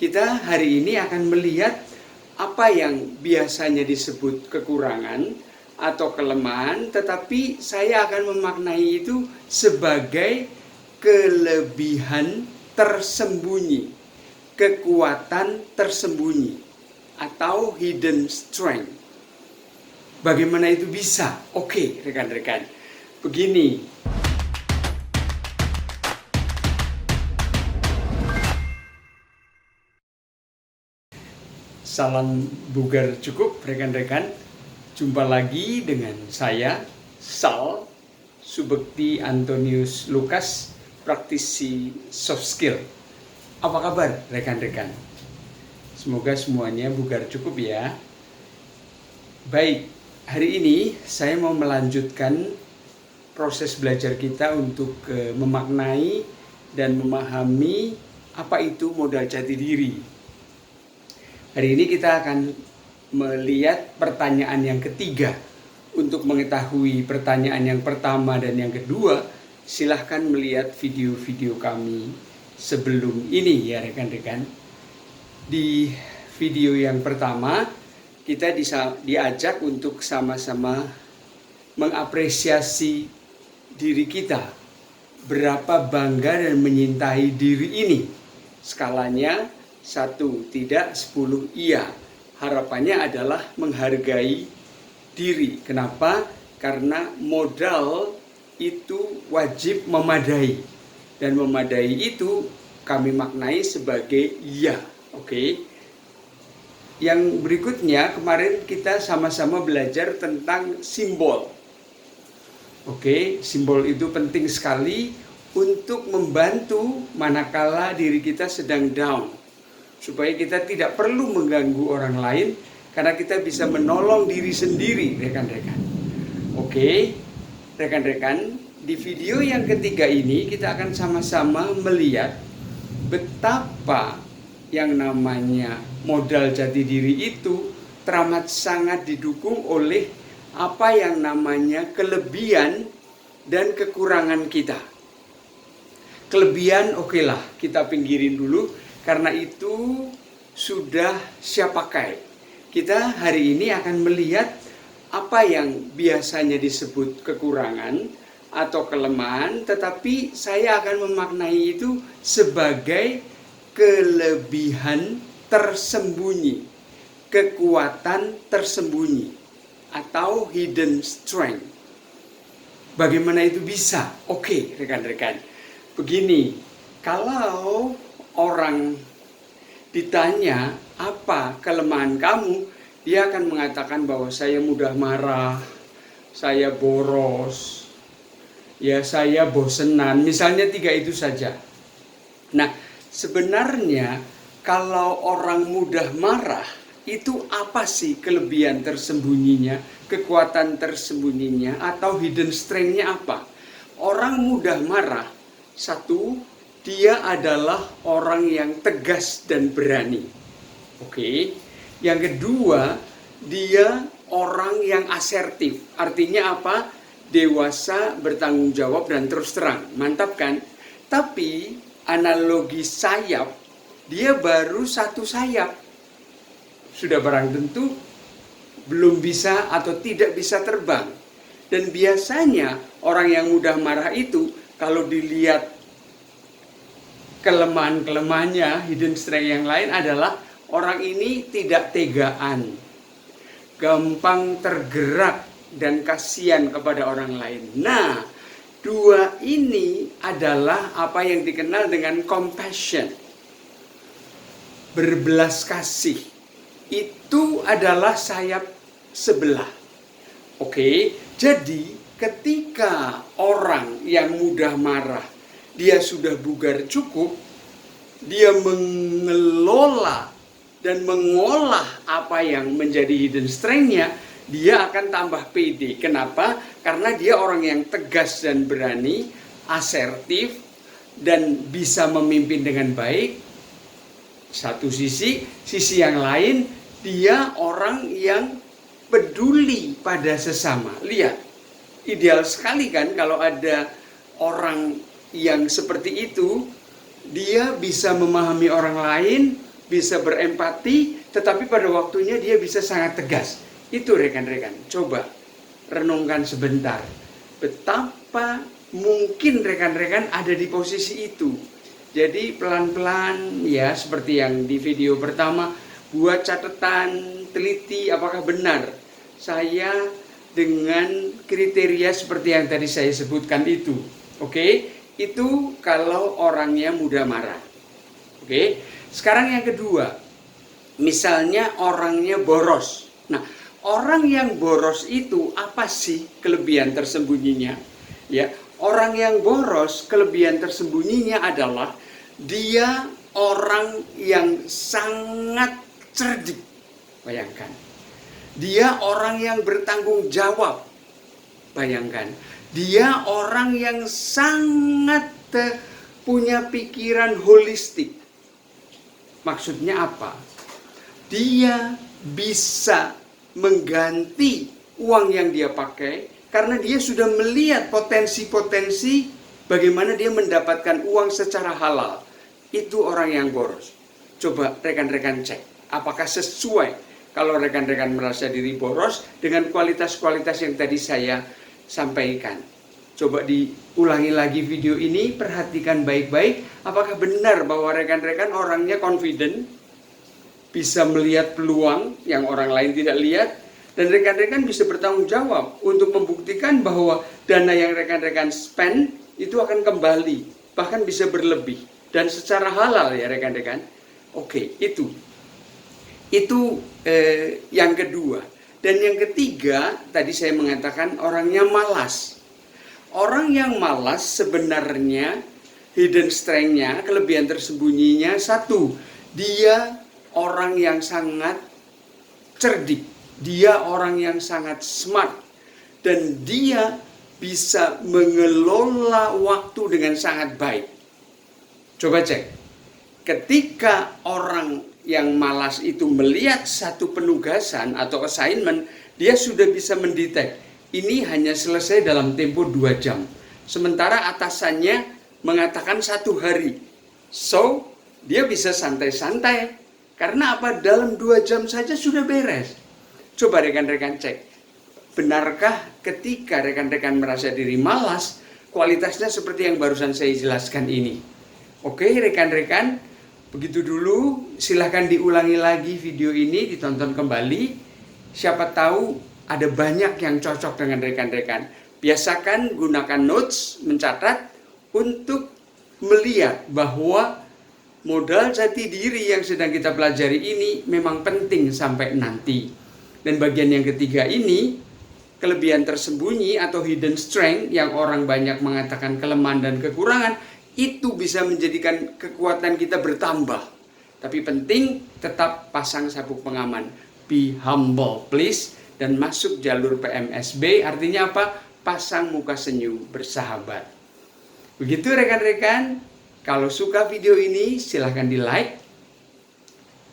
Kita hari ini akan melihat apa yang biasanya disebut kekurangan atau kelemahan, tetapi saya akan memaknai itu sebagai kelebihan tersembunyi, kekuatan tersembunyi, atau hidden strength. Bagaimana itu bisa? Oke, rekan-rekan. Begini. Salam bugar cukup, rekan-rekan. Jumpa lagi dengan saya, Sal Subekti Antonius Lukas, praktisi soft skill. Apa kabar, rekan-rekan? Semoga semuanya bugar cukup ya. Baik, hari ini saya mau melanjutkan proses belajar kita untuk memaknai dan memahami apa itu modal jati diri. Hari ini kita akan melihat pertanyaan yang ketiga. Untuk mengetahui pertanyaan yang pertama dan yang kedua, silahkan melihat video-video kami sebelum ini ya rekan-rekan. Di video yang pertama, kita diajak untuk sama-sama mengapresiasi diri kita. Berapa bangga dan menyintai diri ini. Skalanya 1 tidak, 10 iya. Harapannya adalah menghargai diri. Kenapa? Karena modal itu wajib memadai. Dan memadai itu kami maknai sebagai iya. Oke. Yang berikutnya, kemarin kita sama-sama belajar tentang simbol. Oke, simbol itu penting sekali untuk membantu manakala diri kita sedang down. Supaya kita tidak perlu mengganggu orang lain, karena kita bisa menolong diri sendiri, rekan-rekan. Oke, rekan-rekan, di video yang ketiga ini kita akan sama-sama melihat betapa yang namanya modal jati diri itu teramat sangat didukung oleh apa yang namanya kelebihan dan kekurangan kita. Kelebihan okelah, kita pinggirin dulu. Karena itu sudah siap pakai. Kita hari ini akan melihat apa yang biasanya disebut kekurangan atau kelemahan, tetapi saya akan memaknai itu sebagai kelebihan tersembunyi, kekuatan tersembunyi, atau hidden strength. Bagaimana itu bisa? Oke, rekan-rekan. Begini, kalau orang ditanya apa kelemahan kamu, dia akan mengatakan bahwa saya mudah marah, saya boros, ya saya bosenan, misalnya 3 itu saja. Nah, sebenarnya kalau orang mudah marah, itu apa sih kelebihan tersembunyinya, kekuatan tersembunyinya, atau hidden strength-nya apa? Orang mudah marah, satu, dia adalah orang yang tegas dan berani. Oke. Yang kedua, dia orang yang asertif. Artinya apa? Dewasa, bertanggung jawab, dan terus terang. Mantap kan? Tapi analogi sayap, dia baru 1 sayap. Sudah barang tentu belum bisa atau tidak bisa terbang. Dan biasanya orang yang mudah marah itu kalau dilihat kelemahan-kelemahannya, hidden strength yang lain adalah orang ini tidak tegaan, gampang tergerak dan kasihan kepada orang lain. Nah, 2 ini adalah apa yang dikenal dengan compassion, berbelas kasih. Itu adalah sayap sebelah. Oke, jadi ketika orang yang mudah marah, dia sudah bugar cukup, dia mengelola dan mengolah apa yang menjadi hidden strength-nya, dia akan tambah pede. Kenapa? Karena dia orang yang tegas dan berani, asertif, dan bisa memimpin dengan baik. Satu sisi yang lain, dia orang yang peduli pada sesama. Lihat, ideal sekali kan kalau ada orang yang seperti itu. Dia bisa memahami orang lain, bisa berempati, tetapi pada waktunya dia bisa sangat tegas. Itu rekan-rekan, coba renungkan sebentar. Betapa mungkin rekan-rekan ada di posisi itu. Jadi pelan-pelan ya, seperti yang di video pertama, buat catatan, teliti apakah benar saya dengan kriteria seperti yang tadi saya sebutkan itu. Oke, itu kalau orangnya mudah marah. Oke, sekarang yang kedua, misalnya orangnya boros. Nah, orang yang boros itu apa sih kelebihan tersembunyinya? Ya, orang yang boros kelebihan tersembunyinya adalah dia orang yang sangat cerdik. Bayangkan. Dia orang yang bertanggung jawab. Bayangkan. Dia orang yang sangat punya pikiran holistik. Maksudnya apa? Dia bisa mengganti uang yang dia pakai karena dia sudah melihat potensi-potensi bagaimana dia mendapatkan uang secara halal. Itu orang yang boros. Coba rekan-rekan cek apakah sesuai kalau rekan-rekan merasa diri boros dengan kualitas-kualitas yang tadi saya sampaikan. Coba diulangi lagi video ini, perhatikan baik-baik apakah benar bahwa rekan-rekan orangnya confident, bisa melihat peluang yang orang lain tidak lihat, dan rekan-rekan bisa bertanggung jawab untuk membuktikan bahwa dana yang rekan-rekan spend itu akan kembali, bahkan bisa berlebih, dan secara halal ya rekan-rekan. Oke, itu yang kedua. Dan yang ketiga, tadi saya mengatakan orangnya malas. Orang yang malas sebenarnya hidden strength-nya, kelebihan tersembunyinya satu, dia orang yang sangat cerdik, dia orang yang sangat smart, dan dia bisa mengelola waktu dengan sangat baik. Coba cek, ketika orang yang malas itu melihat satu penugasan atau assignment, dia sudah bisa mendetek, ini hanya selesai dalam tempo 2 jam. Sementara atasannya mengatakan 1 hari. So, dia bisa santai-santai. Karena apa? Dalam 2 jam saja sudah beres. Coba rekan-rekan cek. Benarkah ketika rekan-rekan merasa diri malas, kualitasnya seperti yang barusan saya jelaskan ini? Oke rekan-rekan, begitu dulu. Silahkan diulangi lagi video ini, ditonton kembali. Siapa tahu ada banyak yang cocok dengan rekan-rekan. Biasakan gunakan notes, mencatat untuk melihat bahwa modal jati diri yang sedang kita pelajari ini memang penting sampai nanti. Dan bagian yang ketiga ini, kelebihan tersembunyi atau hidden strength yang orang banyak mengatakan kelemahan dan kekurangan, itu bisa menjadikan kekuatan kita bertambah. Tapi penting tetap pasang sabuk pengaman. Be humble please. Dan masuk jalur PMSB, artinya apa? Pasang muka senyum, bersahabat. Begitu rekan-rekan, kalau suka video ini silahkan di like.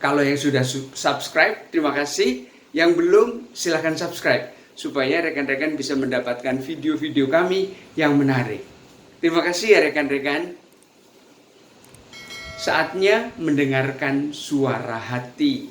Kalau yang sudah subscribe, terima kasih. Yang belum, silahkan subscribe. Supaya rekan-rekan bisa mendapatkan video-video kami yang menarik. Terima kasih ya rekan-rekan. Saatnya mendengarkan suara hati.